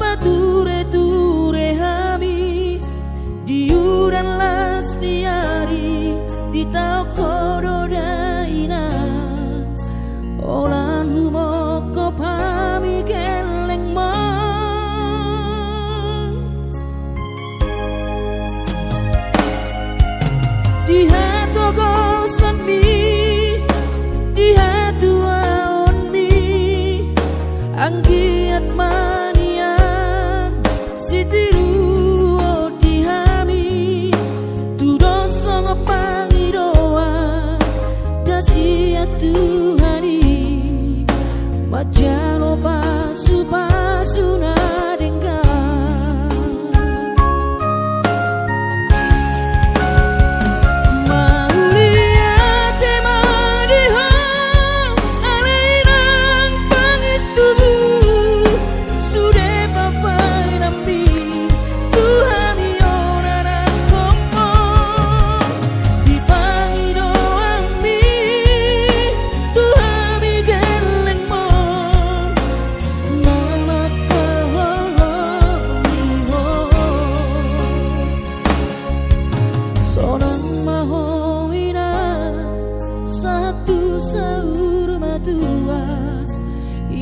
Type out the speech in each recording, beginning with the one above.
pature-ture hami diuran las diari di tau kododaina olan humoko pami geleng man di hatu gosan mi di hatu aon mi anggiat manian sitiru di hami tudoso ngepangidoa dasia Tuhani majalo pasu-pasu nadengga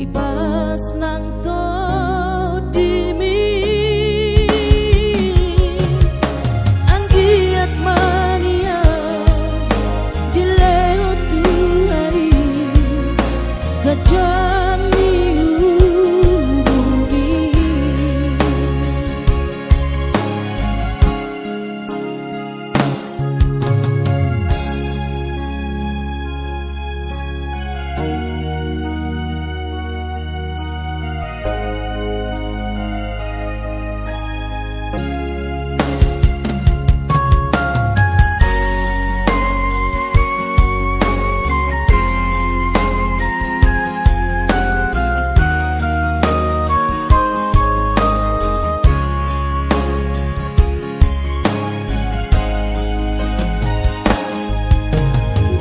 ipas nang to dimi anggiat mania dileo Tuhani gajah miubi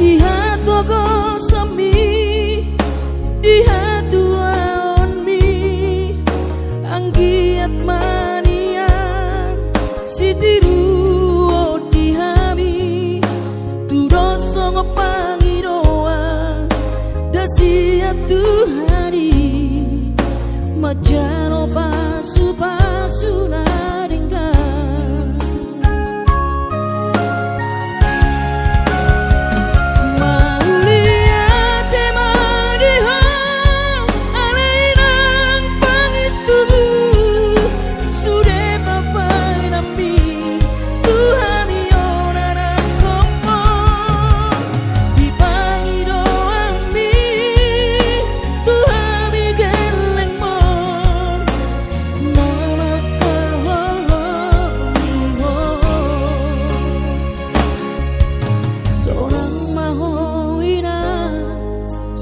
di hatu gosami di hatu aon mi anggiat manian sitiru di hami tudoso ngepangidoa dasia Tuhani majalo pasu-pasu nadengga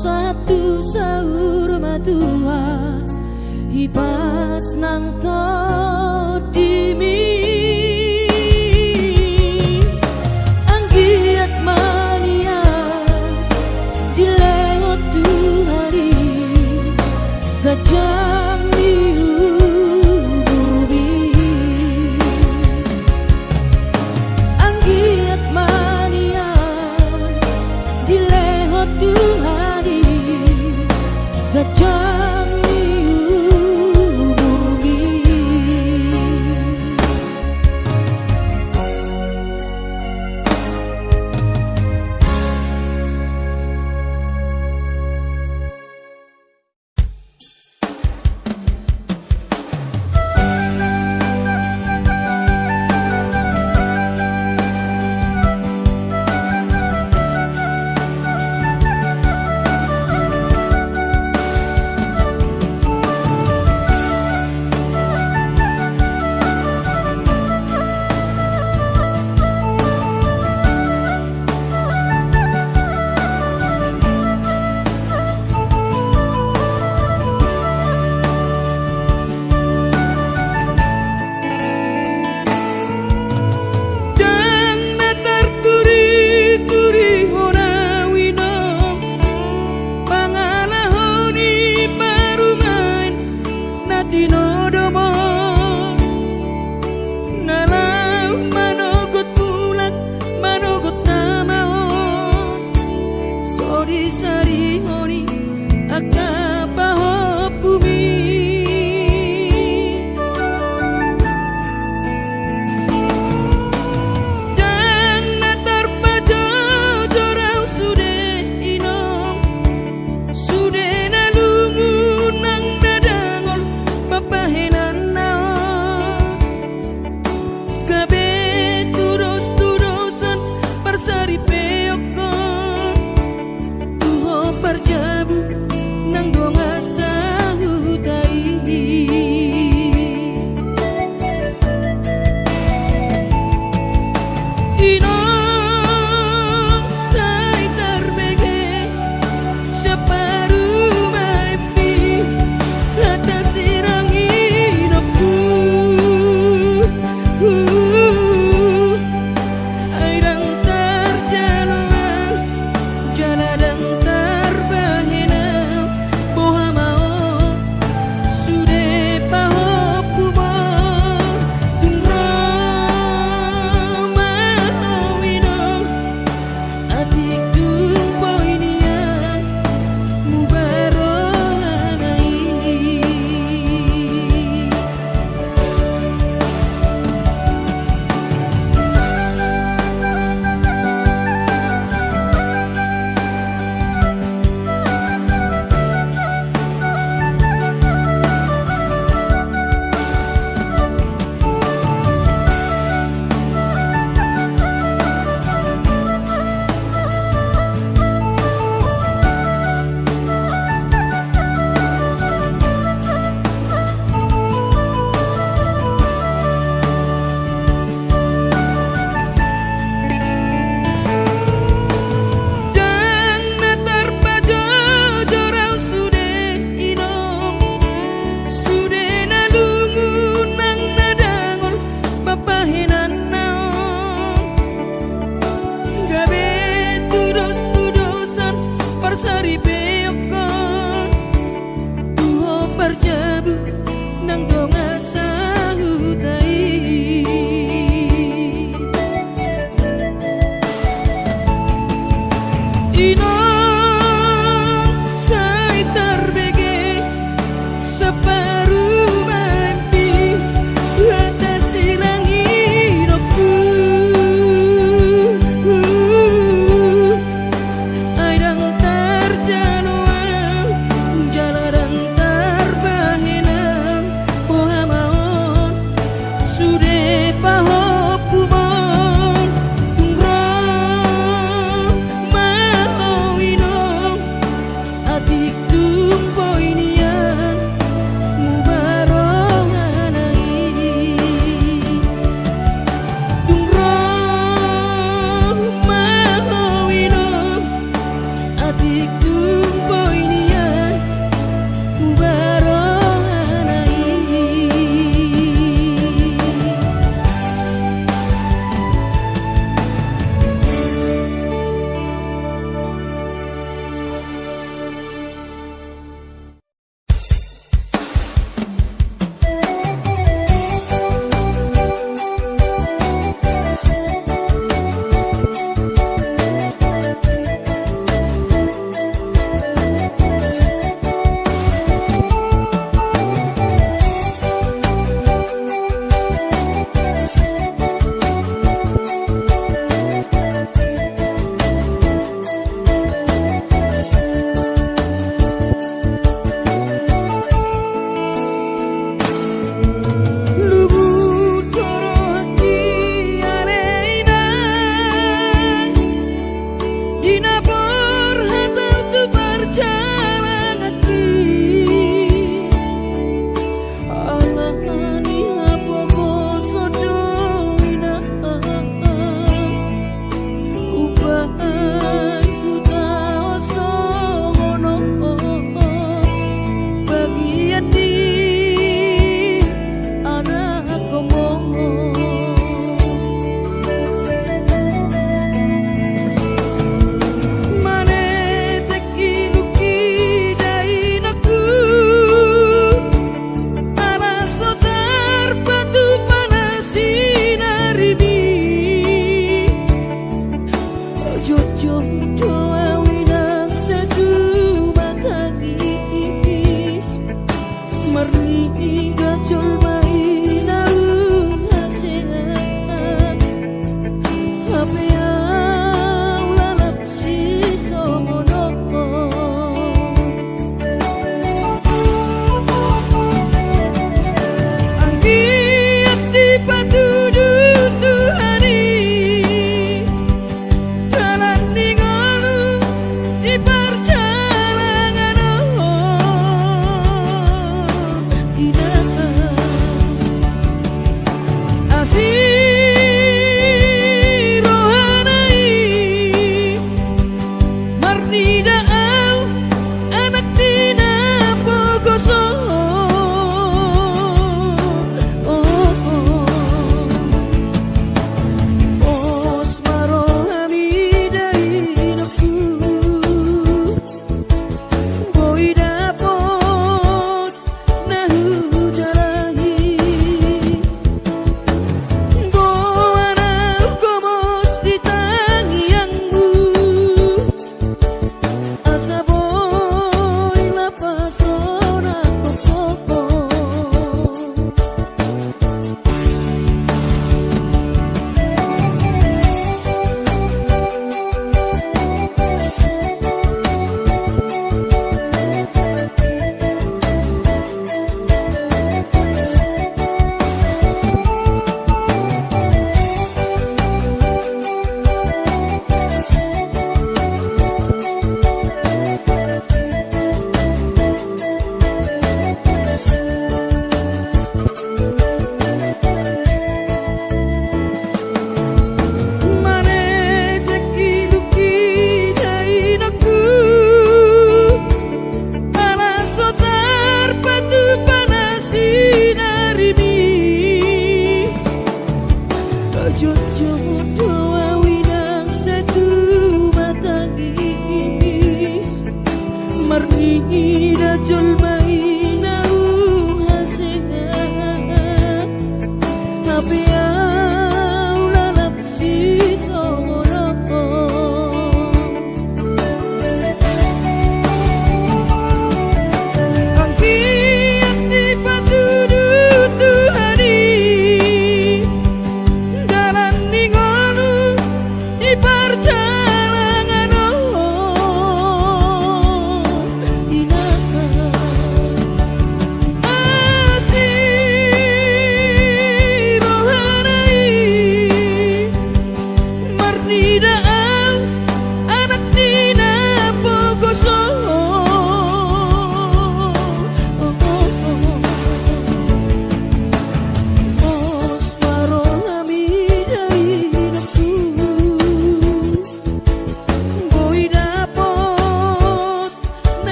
satu sahur matua ipas nang to dimi anggiat mania dileo Tuhani gajah miubi anggiat mania dileo Tuhani gajah miubi sarihoni akabaho bumi dan natar pajo jorau sude inom sude nalungu nang nadangol papahenan naon gabe turos-turosan parsari peokon tuho parjabu nang donga sahutai ino sai tarbege separu maipi lata sirang hidupku airang terjaluan jaladang terbahina boha mau sude paho kubon tunro mahawino adik tumpo inian mubaronai dan natar pajo jorau sude inom sude nalungu nang nadangol papahenan naon gabe tudos-tudosan parsari beokon tuho parjabu nang donga sahutai ino sai tarbege separu mimpi lata sirang hidupku airang terjaluan jaladang terbahina boha maon sude paho kumon tungro mahawino adik tumpo inian mubaronganai tungro mahawino adik tumpo inian mubaronganai lugu coro hati aleina dina berhatal tu berjalan hati alahani abogo sodoina ubahan buta osono bagian di anak komo mane teki duki dainaku ala sotar batu panas sinarini jojo doa winang se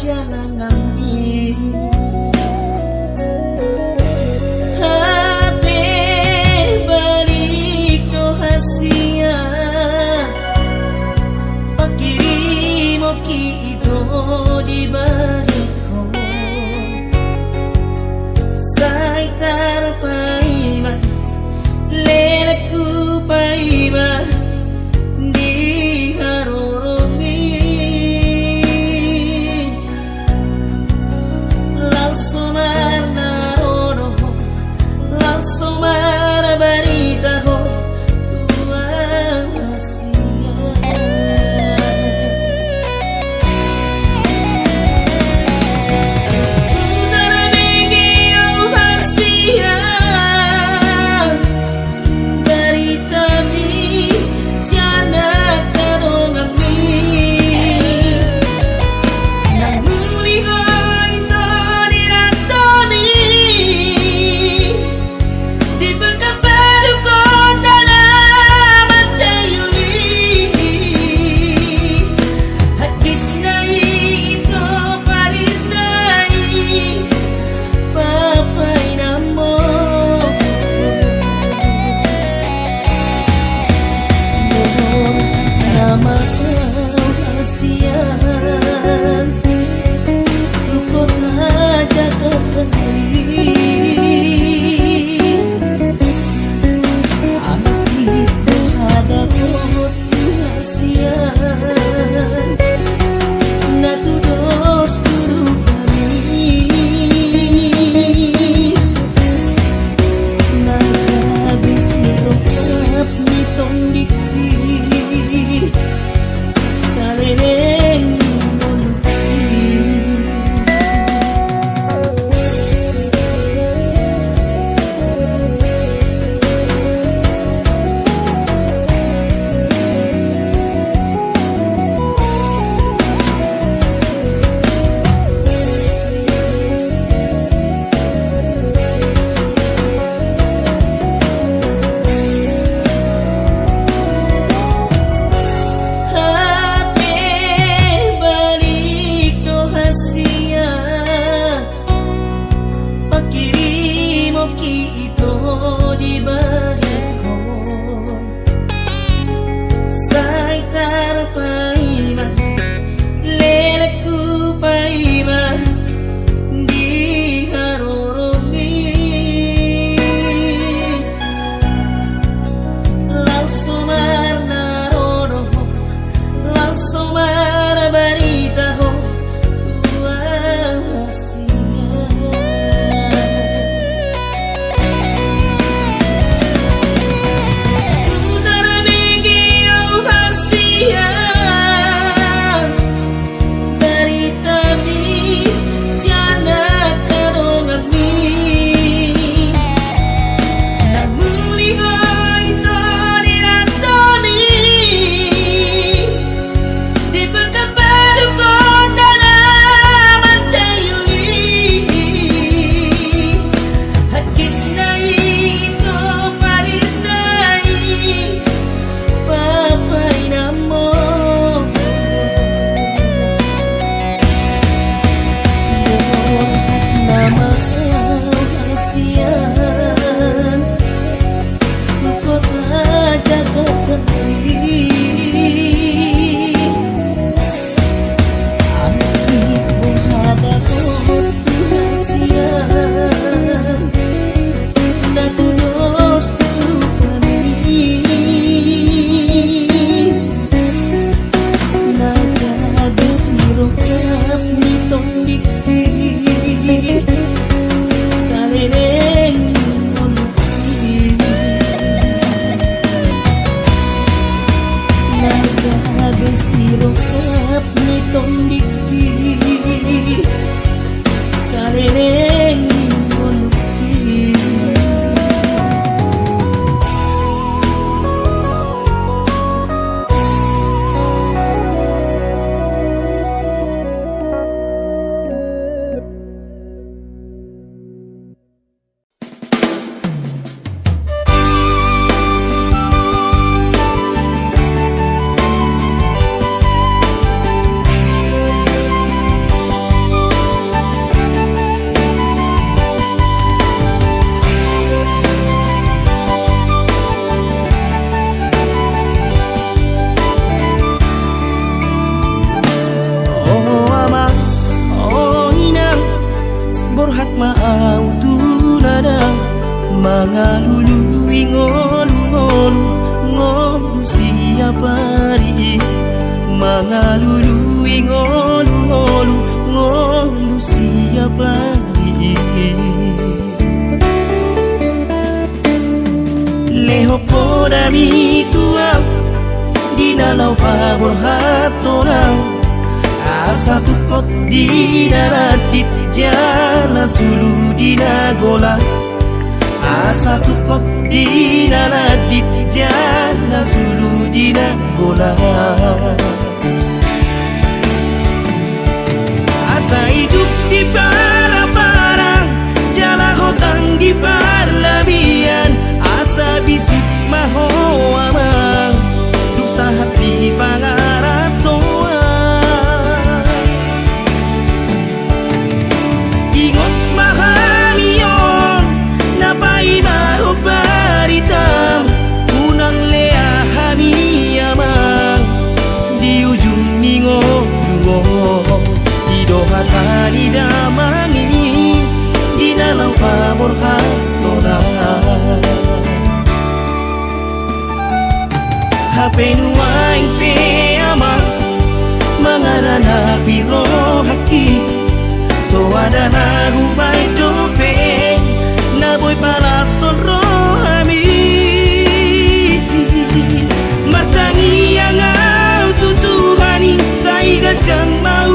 jalanami Hape balik no hasia Pakirimo kito di bariko Saitar paima lelaku paima Dinalau pabor hatonang asa tukot dinaratit jana sulu dinagola asa tukot dinaratit jana sulu dinagola asa hidup di para-parang jala hotang di parlabian asa bisuk maho amang dusa hati pangaratoan ingot mahamion napai maho baritam unang lea hami amang di ujung ningo hatani damangi dinalau pabor hatonang hape nuaing pe amang mangarana piro haki so ada nagu bai dope na boy para sonro ami matangi yang au tutuhani sai gajang mau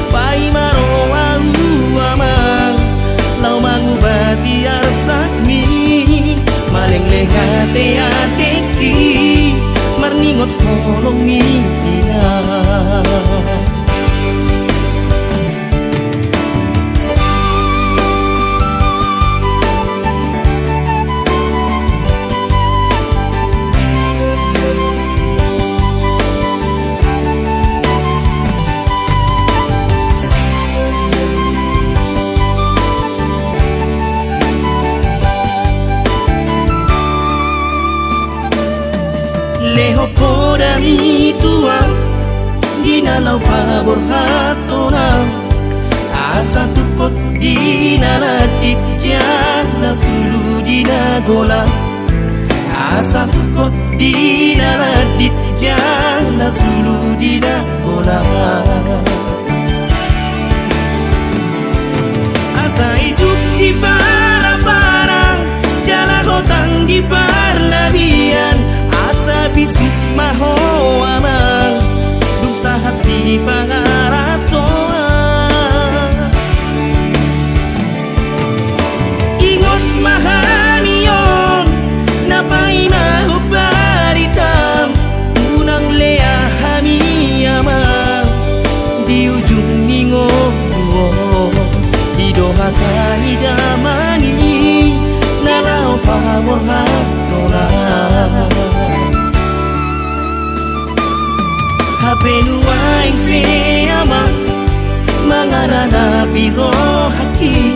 pai maro au amang lau mangubati arsakmi maleng lehate ateki marningot kolong mina leho podami tua dinalau pabor hatonang asa tukot dinaratit jana sulu dinagola asa tukot dinaratit jana sulu dinagola asa hidup di para-parang jala hotang di parlabian asa bisuk maho amang dusa hati pangaratoan ingot mahamion napai maho baritam unang lea hami amang di ujung ningo didohatani damani nalau pabor hatonang hape nuaing pe amang mangarana piro haki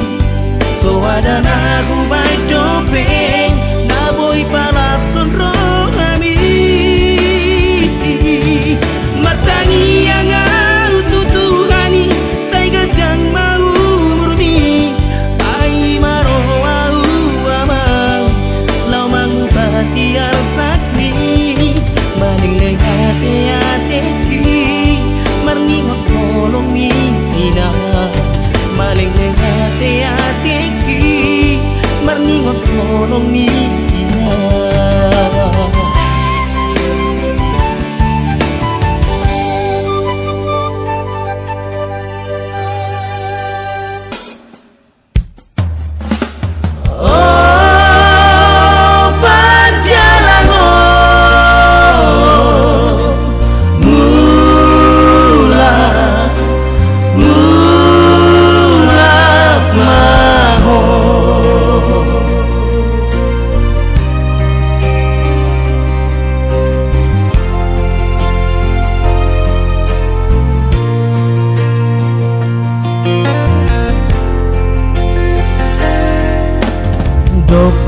so ada nagu bai dopeng na boy para sonro ami martangi yang au tutuhani sai gajang mau murni ai maro au amang lau mangubati arsakni maling lehate ateki marningot kolong mina maling lehate ateki marningot kolong mina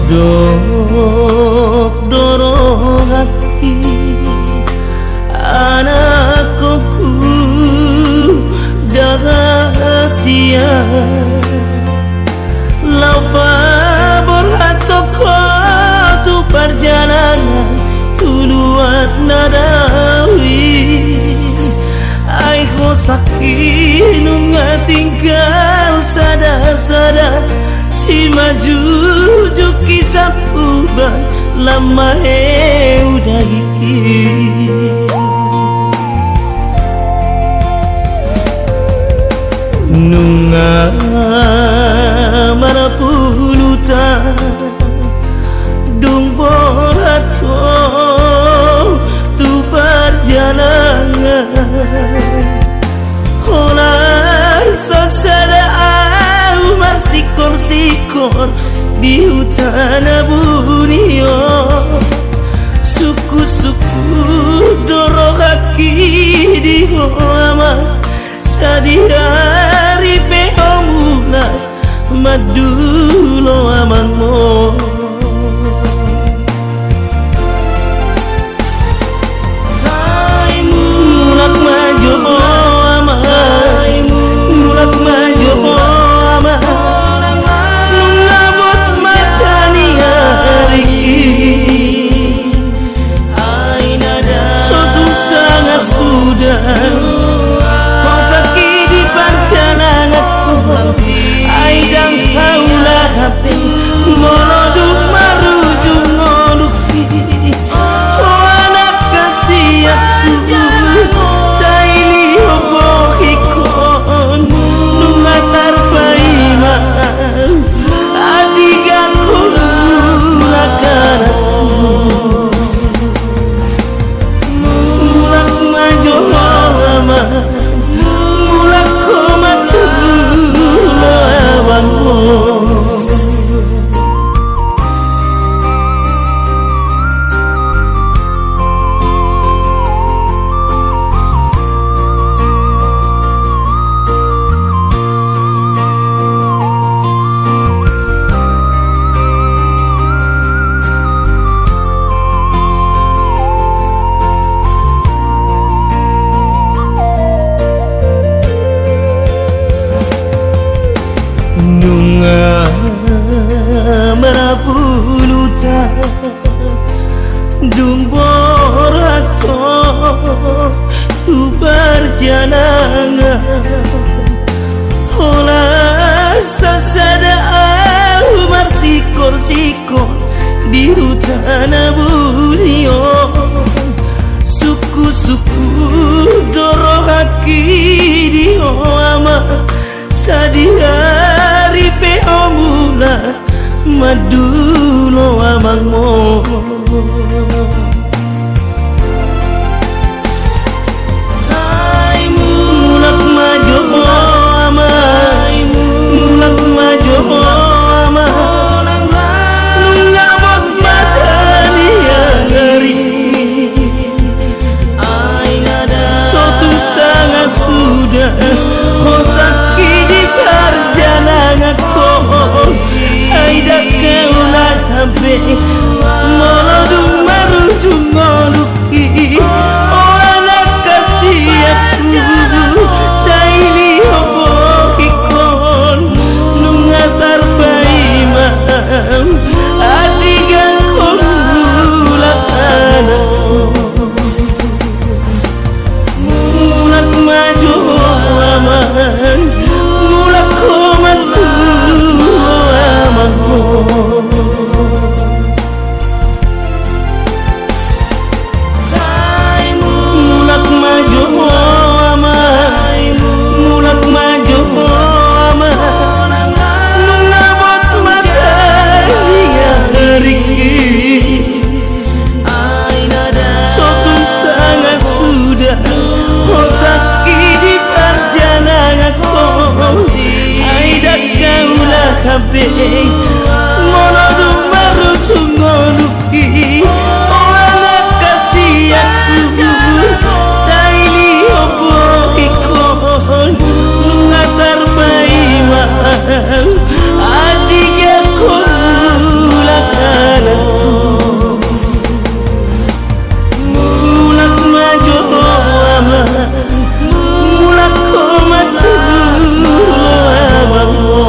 dok dorong hati anakku dahasia lau pabor hatoko tu perjalanan tuluat nadawi ai ko sakit nunga tinggal sadar-sadar si maju kisah uban lama dagiki nunga mana puluta dung borato tu perjalanan hola sasada au marsikor di hutan bunio suku-suku doro kaki di hoama sadihari peomula madulo amanmo mulak maju ama mulak maju ama nungabot matani hari suatu sangat sudah kau sakit di perjalananku aidang kaulah hape moloduk maruju ngoluki oh anak kasih aku taili obokikon nungatar paima adigaku nakanatku mulak maju lama mulak komatu lawanmu nunga merapuluta dung borato tu perjalanan hola sasada au marsikor di hutan bunio suku-suku doro kaki di hoama sadihari peomular madulo amangmo mulak maju ama mulak maju ama nungabot matani hari suatu sangat sudah kau sakit di perjalananku aidak kaulah hape moloduk maruju ngoluki oh anak kasih aku taili obokikon nungatar paimam adigaku lakanatku mulak maju aman mulak komatu amanmu mulak maju aman mulak maju aman nungabot matani hari suatu sangat sudah kau sakit di perjalananku aidak kaulah hape moloduk maruju ngoluki oh anak kasih aku taili obokikon nungatar paimam adigaku lakanatku mulak maju aman mulak komatu lawanmu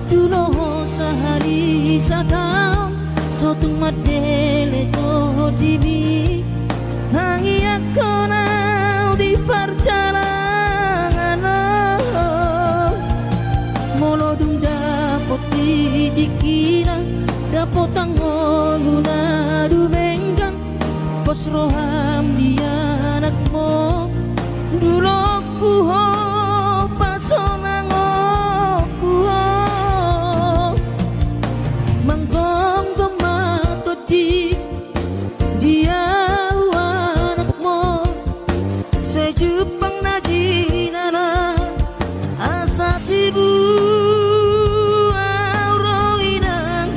Dulo sehari sakam sotung madele to dibi hangi akona di perjalanan molo dung dapot di dikira dapot tangoluna du benggan pos roham dia anakmu dulo ku ho pasonang Jepang najinana asa tibu aurawinan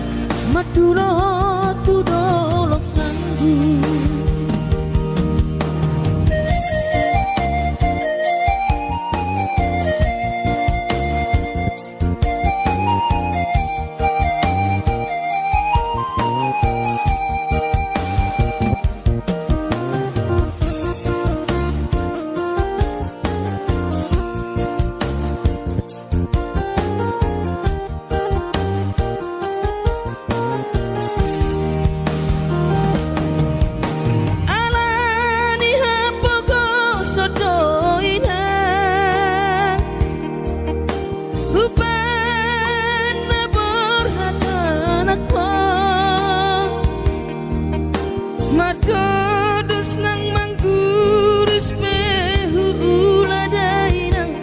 madulo tudolok sanggu Madodos nang mangkurus pehu uladainang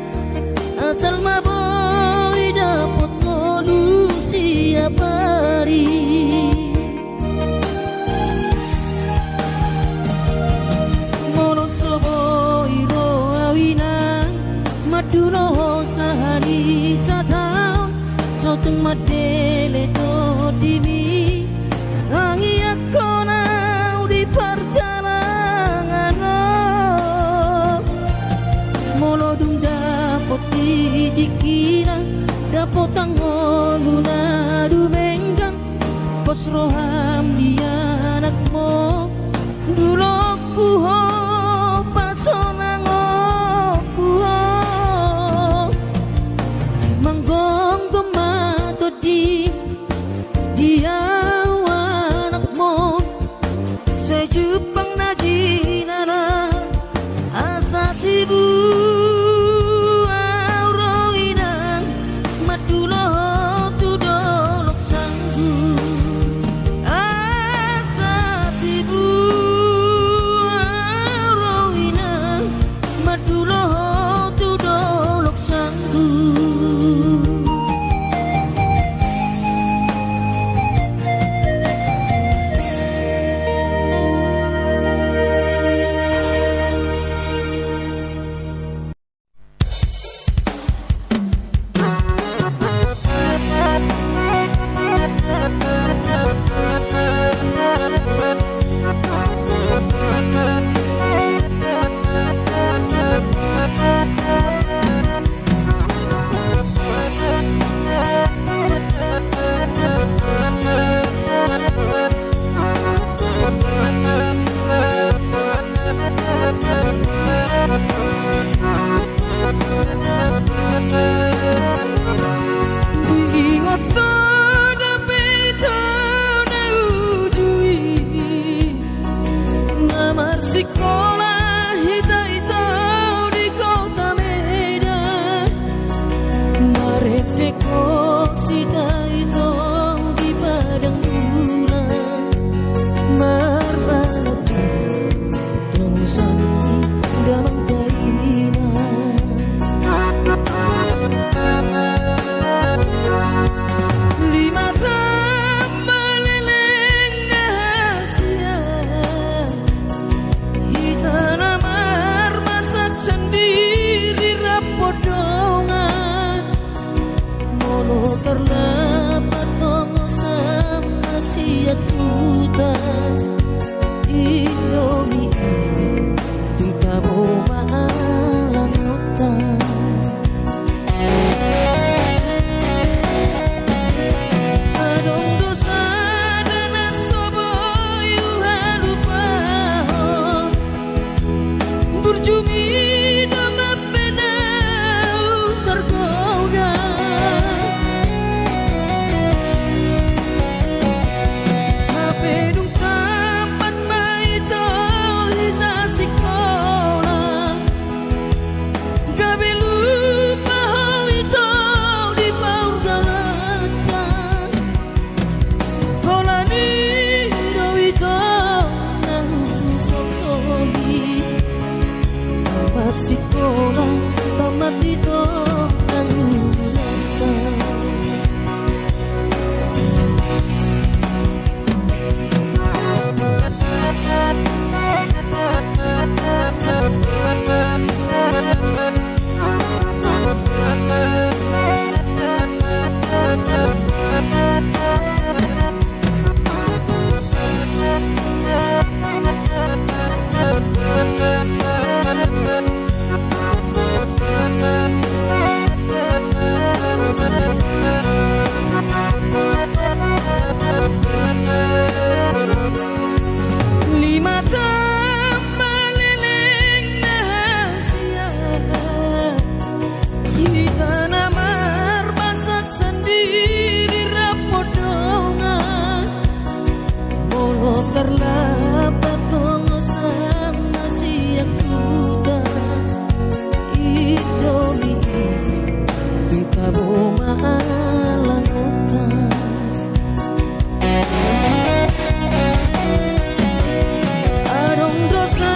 asal maboy dapot molusi apari madele to dimi nangi aku nau di perjalanan molo dung dapot dikira dapot tangon luna dumenggang pos roham dia anakmu dulu ku ho pasonang ku ho manggong tomato di dia anakmu sejupang najinana asa tibu auroinang madulo tudolok sanggu asa tibu auroinang madulo tudolok sanggu. Sekolah hita di kota Medan, marepeko sita itu di padang bulan, marbalatu temusan damang kaina. Lima tambah leleng rahasia tanamar masak sendiri rapodongan mono terlapat tongo sama siak hutan Indomie di taboma langotan adong dosa dana soboyu halupahon berjumi nama penau tergoda HP dung tempat maito hita sekolah gabe lupa hal itu di paur galatan holani do itu nang sok-soki tamat sekolah, tamat itu dan lima tambah leleng rahasia kita namar masak sendiri rapodongan molo terlapat tongo sama siak hutan Indomie di taboma langotan adong dosa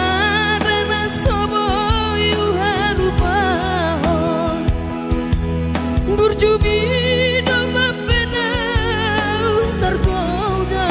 dana soboyu halupahon berjumi nama penau tergoda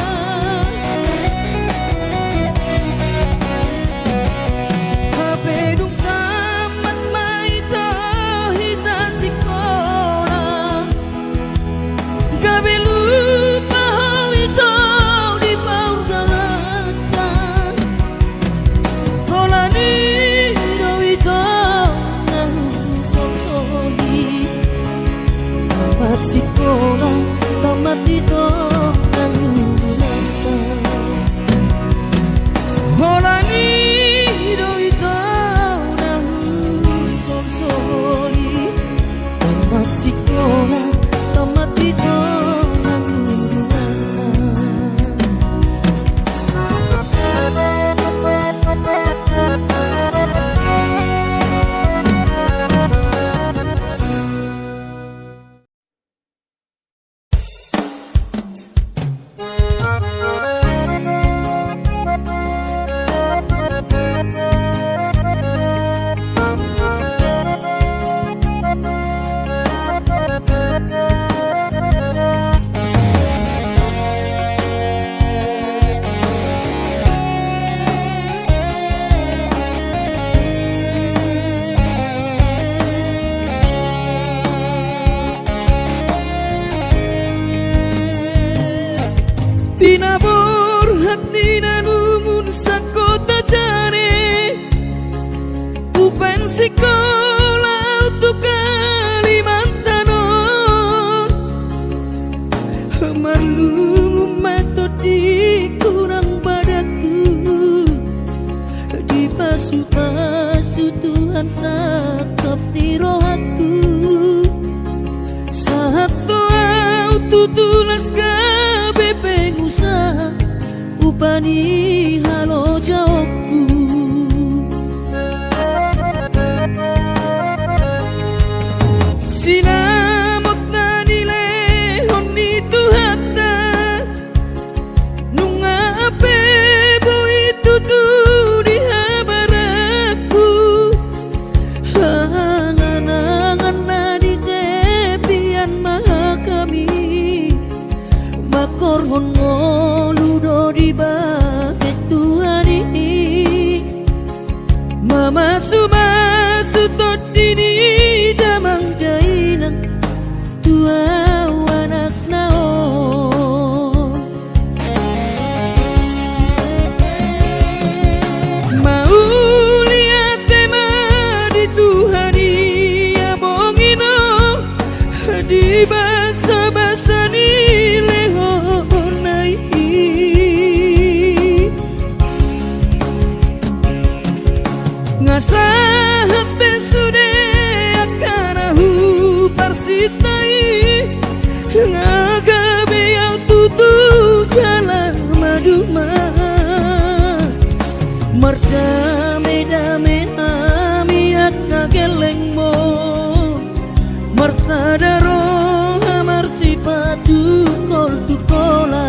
Marlungu matodi kurang padaku, di pasu-pasu Tuhan sakap di rohaku. Saat doa tutulas kabe pengusaha upani halo jawabku. Sinamot na nile honi tuhata nunga ape bui tutu di habaraku. Hangan-hangan na di tepian maha kami makor ngoludo di bahet Tuhani. Mama sumasu todini damang dainang tua anak naon. Mau lihat tema di Tuhani abongino di basa-basa ni lehonai. Ngasahat besude akanahu parsitai ngagabe yang tutu jalan maduma. Merdame-dame ami akageleng mo marsadaro amar sipatu kol tukola.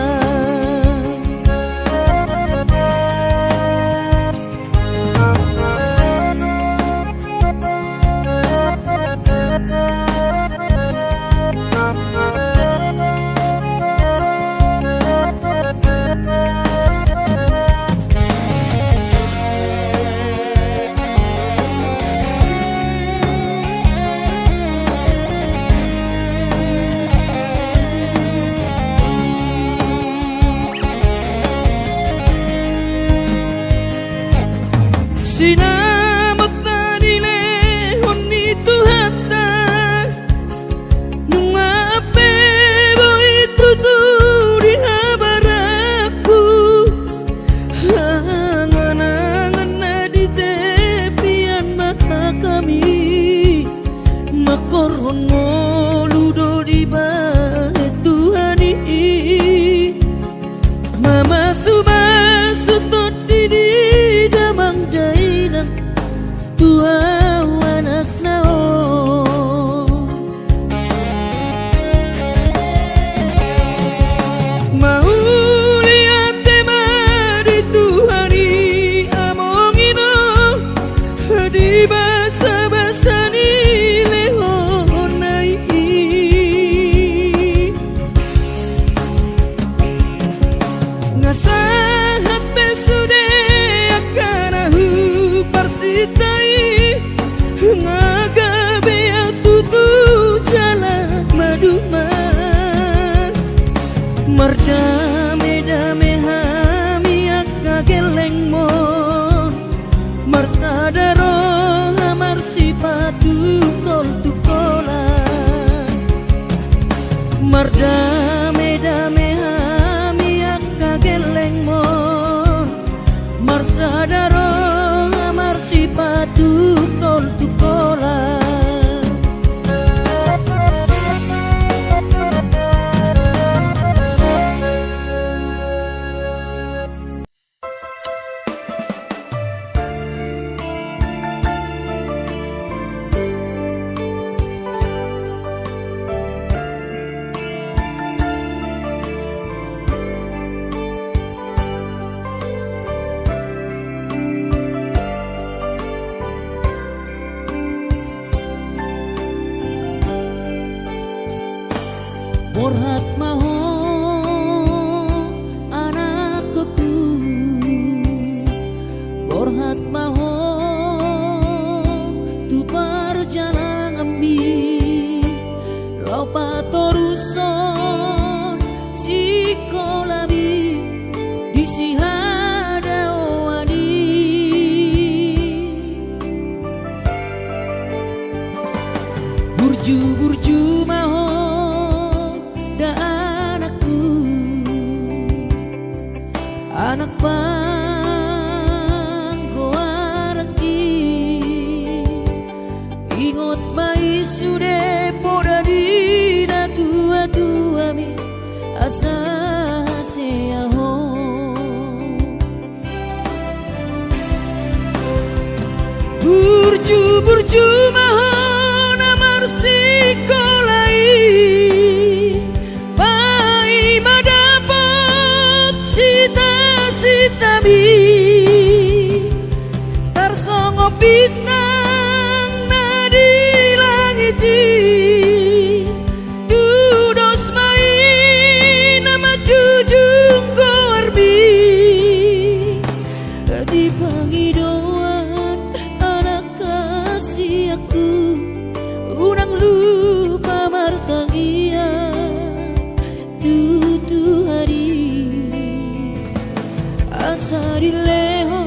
Sinamot na nile honi tuhata nunga ape bui tutu di habaraku. Hangan-hangan na di tepian mata kami makor ngoludo di bahet Tuhani. Mama sumasu todini damang dainang tua anak naon. Mau lihat tema di Tuhani amongino di basa-basa ni lehonai. Ngasahat besude akanahu parsitai ngagabe yang tutu jalan maduma. Merdame-dame hami akageleng mon marsadaro amar sipatu kol tukola. Merdame-dame hami akageleng mon marsadaro amar sipatu kol tukola. Borhat maho anakku, borhat maho tu perjalanan ambi lopa toruson si kolabi di si hadawani. Burju-burju maho da anak panggoaraki ingot mai sude poda dina tua mi asa seaho burju mahon amar sikolai pai madapot sita bi tarsongo bintang nadi langiti dudos mai nama jujung gorbi di pangidauan anak kasih aku unang lupa martangia tutu hari asa dileho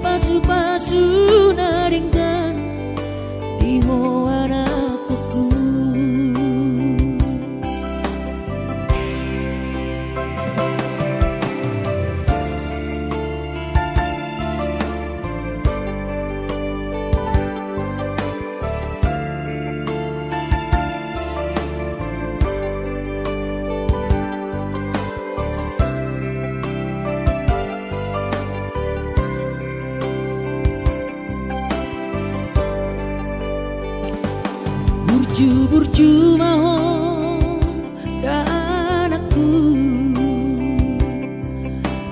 pasu-pasu naringkan di moana kuku burju mahon dan anakku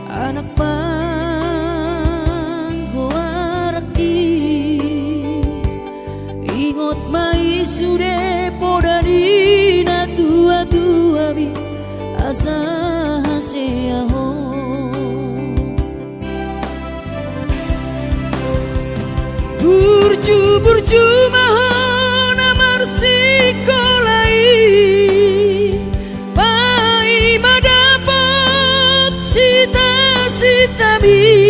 anak panggoaraki ingot mai sude poda dina tua bi asa seaho burju mahon amar sikolai pai madapot sita bi